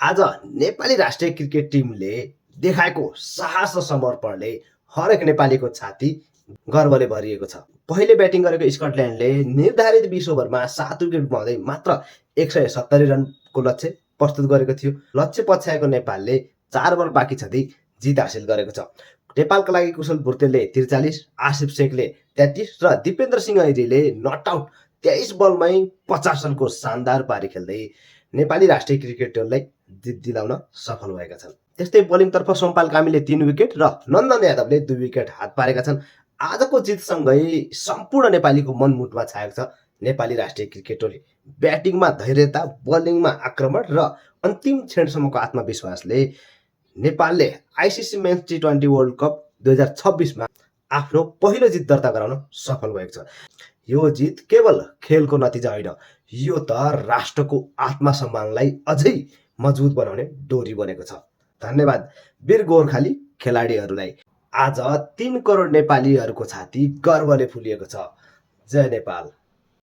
आज नेपाली राष्ट्रिय क्रिकेट टिमले देखाएको साहस र समर्पणले हरेक नेपालीको छाती गर्वले भरिएको छ। पहिले ब्याटिङ गरेको स्कटल्यान्डले निर्धारित 20 ओभरमा 7 विकेट गुमाउँदै मात्र 170 रनको लक्ष्य प्रस्तुत गरेको थियो। लक्ष्य पछ्याएको नेपालले 4 बल बाँकी छँदै जित हासिल गरेको छ। नेपालका लागि कुशल भुर्तेलले 43, आसिफ शेखले 33 र दिपेन्द्र सिंह ऐरीले नट आउट 23 बलमै 50 रनको शानदार पारी खेल्दै नेपाली राष्ट्रिय क्रिकेट टिमलाई जित दिलाउन सफल भएका छन्। त्यस्तै बोलिङतर्फ सोमपाल कामीले 3 विकेट र नन्दन यादवले 2 विकेट हात पारेका छन्। आजको जितसँगै सम्पूर्ण नेपालीको मनमुटमा छाएको छ नेपाली राष्ट्रिय क्रिकेट टोली। ब्याटिङमा धैर्यता, बोलिङमा आक्रमण र अन्तिम क्षणसम्मको आत्मविश्वासले नेपालले आइसिसी मेन्स टी20 वर्ल्ड कप 2026 मा आफ्नो पहिलो जित दर्ता गराउन सफल भएको छ। यो जित केवल खेलको नतिजा होइन, यो त राष्ट्रको आत्मसम्मानलाई अझै मजबुत बनाउने डोरी बनेको छ। धन्यवाद वीर गोर्खाली खेलाडीहरूलाई। आज 3 करोड नेपालीहरूको छाती गर्वले फुलिएको छ। जय नेपाल।